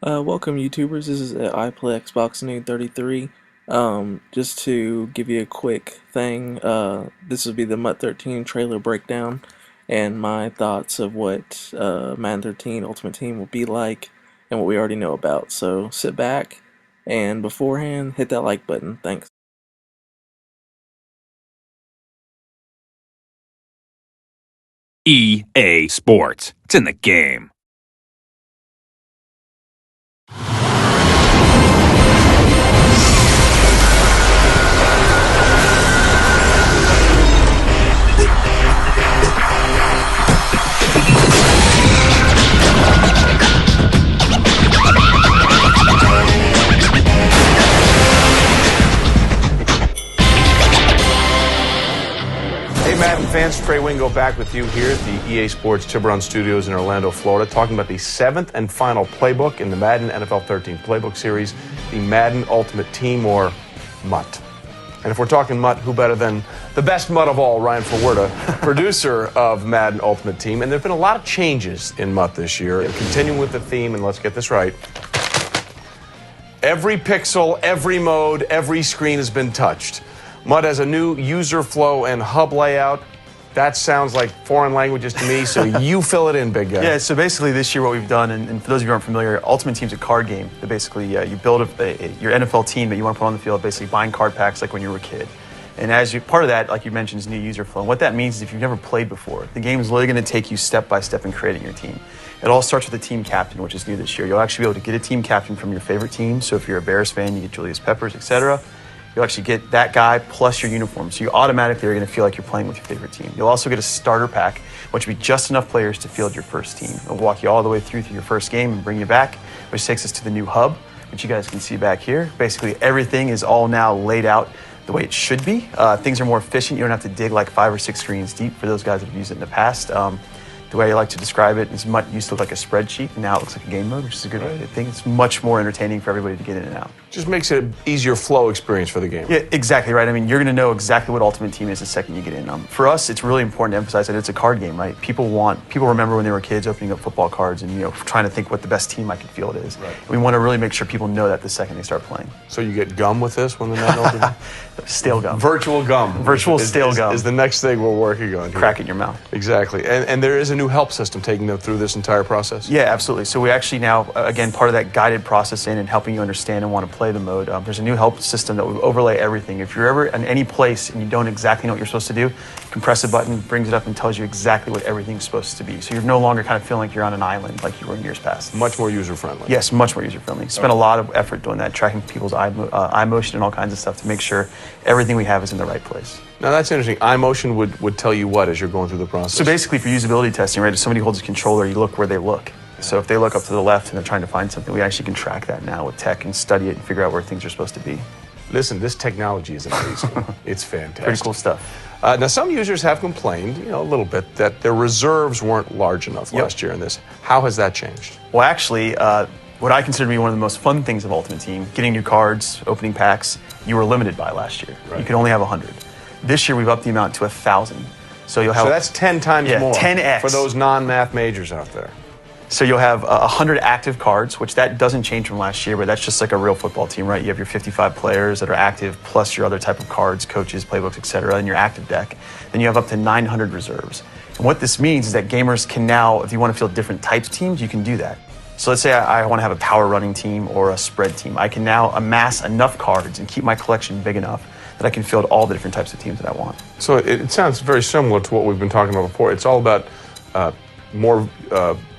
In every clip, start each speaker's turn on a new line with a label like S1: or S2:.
S1: Welcome YouTubers, this is I Play Xbox Noob 33. Just to give you a quick thing, this will be the MUT 13 trailer breakdown and my thoughts of what Madden 13 Ultimate Team will be like and what we already know about. So sit back and beforehand hit that like button. Thanks.
S2: EA Sports. It's in the game.
S3: Hey Madden fans, Trey Wingo back with you here at the EA Sports Tiburon Studios in Orlando, Florida, talking about the seventh and final playbook in the Madden NFL 13 playbook series, the Madden Ultimate Team, or MUT. And if we're talking MUT, who better than the best MUT of all, Ryan Fawerda, producer of Madden Ultimate Team. And there have been a lot of changes in MUT this year. And continuing with the theme, and let's get this right, every pixel, every mode, every screen has been touched. MUT has a new user flow and hub layout. That sounds like foreign languages to me, so you fill it in, big guy.
S4: Yeah, so basically this year what we've done, and for those of you who aren't familiar, Ultimate Team's a card game. That basically you build your NFL team that you want to put on the field, basically buying card packs like when you were a kid. And part of that, like you mentioned, is new user flow. And what that means is if you've never played before, the game is literally going to take you step by step in creating your team. It all starts with a team captain, which is new this year. You'll actually be able to get a team captain from your favorite team. So if you're a Bears fan, you get Julius Peppers, etc. You'll actually get that guy plus your uniform. So you automatically are going to feel like you're playing with your favorite team. You'll also get a starter pack, which will be just enough players to field your first team. It'll walk you all the way through your first game and bring you back, which takes us to the new hub, which you guys can see back here. Basically, everything is all now laid out the way it should be. Things are more efficient. You don't have to dig like 5 or 6 screens deep for those guys that have used it in the past. The way I like to describe it is MUT used to look like a spreadsheet, and now it looks like a game mode, which is a good way to think. It's much more entertaining for everybody to get in and out.
S3: Just makes it an easier flow experience for the game.
S4: Yeah, exactly right. I mean, you're going to know exactly what Ultimate Team is the second you get in. For us, it's really important to emphasize that it's a card game, right? People remember when they were kids opening up football cards and trying to think what the best team I could field is.
S3: Right.
S4: We want to really make sure people know that the second they start playing.
S3: So you get gum with this when the Madden Ultimate?
S4: Stale gum.
S3: Virtual gum.
S4: Virtual stale gum.
S3: Is the next thing we're working on here.
S4: Crack it in your mouth.
S3: Exactly. And there is a new help system taking them through this entire process?
S4: Yeah, absolutely. So we actually now, again, part of that guided process in and helping you understand and want to play the mode, there's a new help system that will overlay everything. If you're ever in any place and you don't exactly know what you're supposed to do, you can press a button, brings it up and tells you exactly what everything's supposed to be. So you're no longer kind of feeling like you're on an island like you were in years past.
S3: Much more user-friendly.
S4: Yes, much more user-friendly. Spent a lot of effort doing that, tracking people's eye motion and all kinds of stuff to make sure everything we have is in the right place.
S3: Now that's interesting. Eye motion would tell you what as you're going through the process?
S4: So basically for usability testing, right, if somebody holds a controller, you look where they look. So if they look up to the left and they're trying to find something, we actually can track that now with tech and study it and figure out where things are supposed to be.
S3: Listen, this technology is amazing. It's fantastic.
S4: Pretty cool stuff.
S3: Now some users have complained, a little bit, that their reserves weren't large enough last year in this. How has that changed?
S4: Well, actually, what I consider to be one of the most fun things of Ultimate Team, getting new cards, opening packs, you were limited by last year. Right. You could only have 100. This year we've upped the amount to 1,000. So you'll have.
S3: So that's 10 times more.
S4: 10x.
S3: For those non-math majors out there.
S4: So you'll have 100 active cards, which that doesn't change from last year, but that's just like a real football team, right? You have your 55 players that are active, plus your other type of cards, coaches, playbooks, etc., in your active deck. Then you have up to 900 reserves. And what this means is that gamers can now, if you want to field different types of teams, you can do that. So let's say I want to have a power running team or a spread team. I can now amass enough cards and keep my collection big enough that I can field all the different types of teams that I want.
S3: So it sounds very similar to what we've been talking about before. It's all about more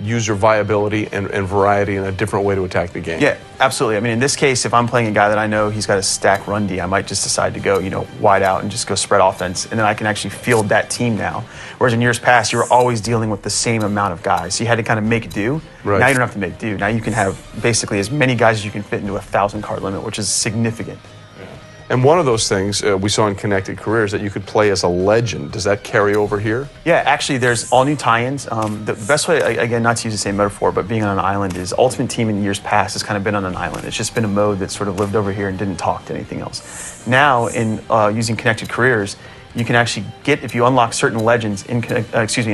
S3: user viability and variety and a different way to attack the game.
S4: Yeah, absolutely. I mean, in this case, if I'm playing a guy that I know he's got a stack run D, I might just decide to go, wide out and just go spread offense, and then I can actually field that team now. Whereas in years past, you were always dealing with the same amount of guys. So you had to kind of make do.
S3: Right.
S4: Now you don't have to make do. Now you can have basically as many guys as you can fit into a 1,000 card limit, which is significant.
S3: And one of those things we saw in Connected Careers that you could play as a legend. Does that carry over here?
S4: Yeah, actually, there's all new tie-ins. The best way, again, not to use the same metaphor, but being on an island is Ultimate Team in years past has kind of been on an island. It's just been a mode that sort of lived over here and didn't talk to anything else. Now, in using Connected Careers, you can actually get, if you unlock certain legends in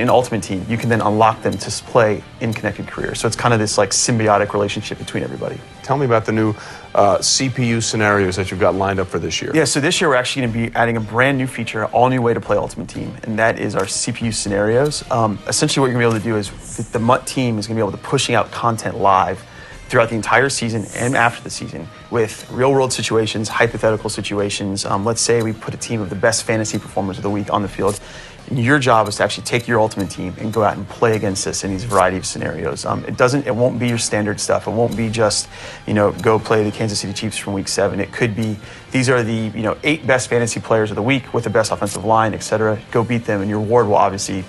S4: Ultimate Team, you can then unlock them to play in Connected Career. So it's kind of this like symbiotic relationship between everybody.
S3: Tell me about the new CPU scenarios that you've got lined up for this year.
S4: Yeah, so this year we're actually going to be adding a brand new feature, all new way to play Ultimate Team, and that is our CPU scenarios. Essentially what you're going to be able to do is the MUT team is going to be able to pushing out content live throughout the entire season and after the season with real-world situations, hypothetical situations. Let's say we put a team of the best fantasy performers of the week on the field. And your job is to actually take your Ultimate Team and go out and play against us in these variety of scenarios. It won't be your standard stuff. It won't be just, go play the Kansas City Chiefs from week 7. It could be, these are the, 8 best fantasy players of the week with the best offensive line, etc. Go beat them, and your award will obviously,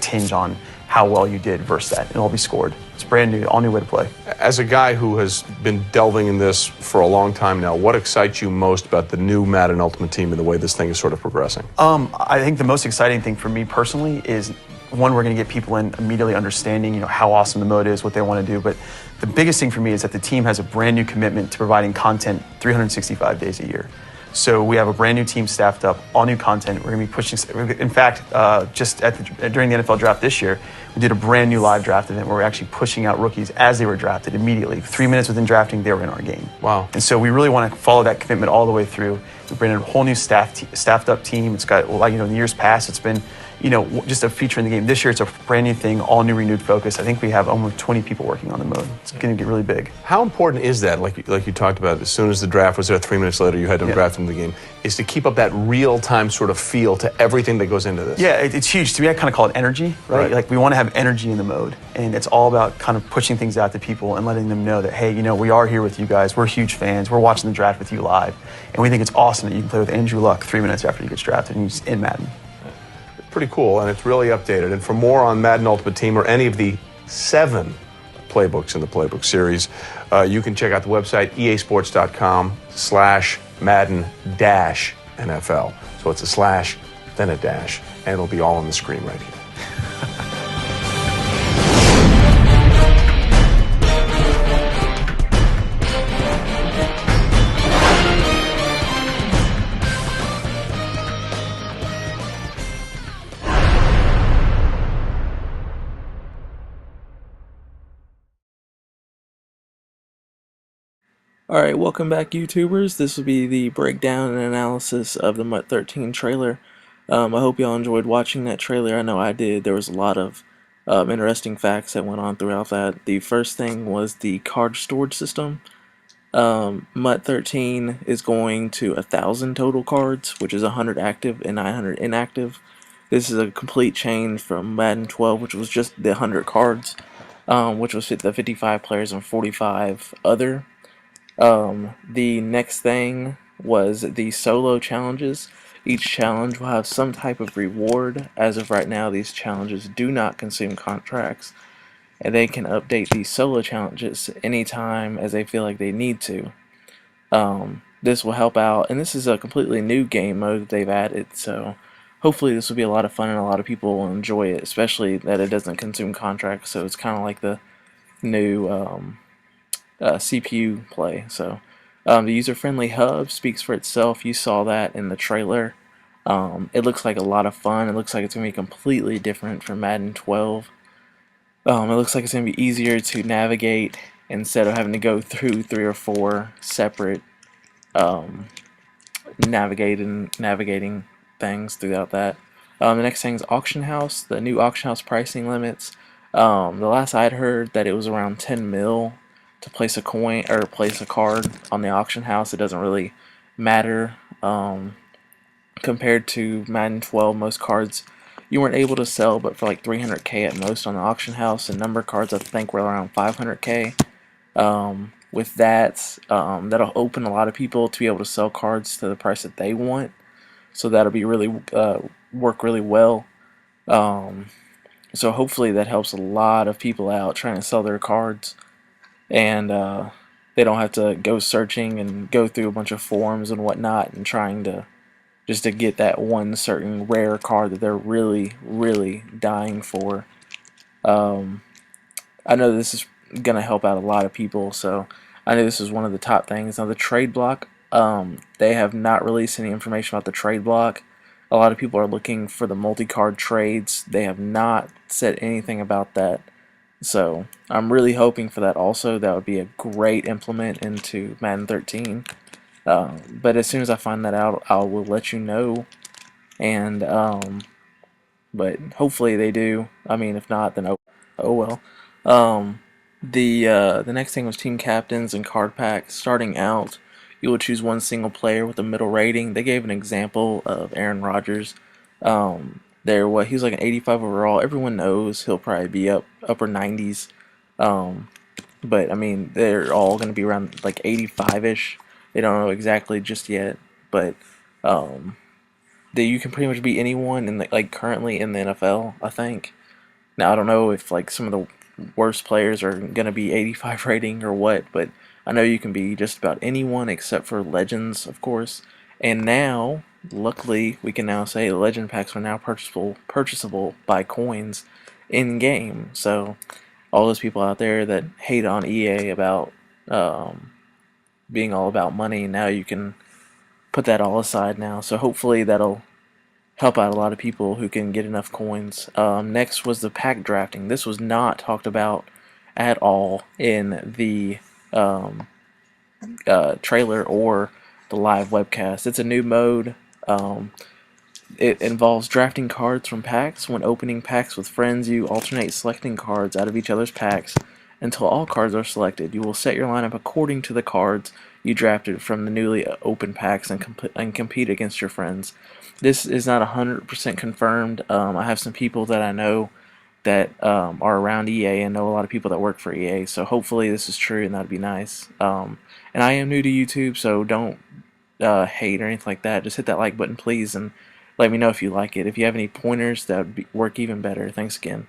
S4: tinge on how well you did versus that, and it'll be scored. It's brand new, all new way to play.
S3: As a guy who has been delving in this for a long time now, what excites you most about the new Madden Ultimate Team and the way this thing is sort of progressing?
S4: I think the most exciting thing for me personally is, one, we're going to get people in immediately understanding, how awesome the mode is, what they want to do. But the biggest thing for me is that the team has a brand new commitment to providing content 365 days a year. So we have a brand new team staffed up, all new content. We're going to be pushing. In fact, just during the NFL draft this year, we did a brand new live draft event where we're actually pushing out rookies as they were drafted immediately. 3 minutes within drafting, they were in our game.
S3: Wow.
S4: And so we really want to follow that commitment all the way through. We bring in a whole new staffed up team. It's got, in the years past, it's been, just a feature in the game. This year, it's a brand new thing, all new renewed focus. I think we have almost 20 people working on the mode. It's going to get really big.
S3: How important is that, like you talked about, as soon as the draft was there, 3 minutes later, you had them draft into the game, is to keep up that real-time sort of feel to everything that goes into this?
S4: Yeah, it's huge. To me, I kind of call it energy, right? Like, we want to have energy in the mode. And it's all about kind of pushing things out to people and letting them know that, hey, we are here with you guys. We're huge fans. We're watching the draft with you live. And we think it's awesome that you can play with Andrew Luck 3 minutes after he gets drafted and he's in Madden.
S3: Pretty cool, and it's really updated. And for more on Madden Ultimate Team or any of the 7 playbooks in the playbook series, you can check out the website easports.com/Madden-NFL. So it's a slash, then a dash, and it'll be all on the screen right here.
S1: Alright, welcome back, YouTubers. This will be the breakdown and analysis of the MUT 13 trailer. I hope y'all enjoyed watching that trailer. I know I did. There was a lot of interesting facts that went on throughout that. The first thing was the card storage system. MUT 13 is going to 1,000 total cards, which is 100 active and 900 inactive. This is a complete change from Madden 12, which was just the 100 cards, which was the 55 players and 45 other. The next thing was the solo challenges. Each challenge will have some type of reward. As of right now, these challenges do not consume contracts, and they can update these solo challenges anytime as they feel like they need to. This will help out, and this is a completely new game mode that they've added, so hopefully this will be a lot of fun and a lot of people will enjoy it, especially that it doesn't consume contracts, so it's kind of like the new CPU play. So the user-friendly hub speaks for itself. You saw that in the trailer. It looks like a lot of fun. It looks like it's going to be completely different from Madden 12. It looks like it's going to be easier to navigate instead of having to go through 3 or 4 separate navigating things throughout that. The next thing is auction house. The new auction house pricing limits. The last I'd heard that it was around 10 mil to place a coin or place a card on the auction house. It doesn't really matter compared to Madden 12. Most cards you weren't able to sell but for like 300k at most on the auction house, and number cards I think were around 500k. With that, that'll open a lot of people to be able to sell cards to the price that they want, so that'll be really work really well. So hopefully that helps a lot of people out trying to sell their cards, and they don't have to go searching and go through a bunch of forums and whatnot and trying to just to get that one certain rare card that they're really dying for. I know this is gonna help out a lot of people, so I know this is one of the top things. Now the trade block, they have not released any information about the trade block. A lot of people are looking for the multi-card trades. They have not said anything about that. So I'm really hoping for that also. That would be a great implement into Madden 13. But as soon as I find that out, I will let you know. And but hopefully they do. I mean, if not, then oh well. Um, the next thing was team captains and card packs. Starting out, you will choose one single player with a middle rating. They gave an example of Aaron Rodgers. He was like an 85 overall. Everyone knows he'll probably be upper 90s. Um, but I mean, they're all going to be around like 85ish. They don't know exactly just yet, but um, that you can pretty much be anyone in like currently in the NFL, I think. Now I don't know if like some of the worst players are gonna be 85 rating or what, but I know you can be just about anyone except for legends, of course. And now, luckily, we can now say legend packs are now purchasable by coins in game. So all those people out there that hate on EA about um, being all about money, now you can put that all aside now. So hopefully that'll help out a lot of people who can get enough coins. Next was the pack drafting. This was not talked about at all in the um, trailer or the live webcast. It's a new mode. Um, it involves drafting cards from packs. When opening packs with friends, you alternate selecting cards out of each other's packs until all cards are selected. You will set your lineup according to the cards you drafted from the newly opened packs and compete against your friends. This is not 100% confirmed. I have some people that I know that are around EA and know a lot of people that work for EA, so hopefully this is true and that'd be nice. And I am new to YouTube, so don't hate or anything like that. Just hit that like button, please, and let me know if you like it. If you have any pointers, that would work even better. Thanks again.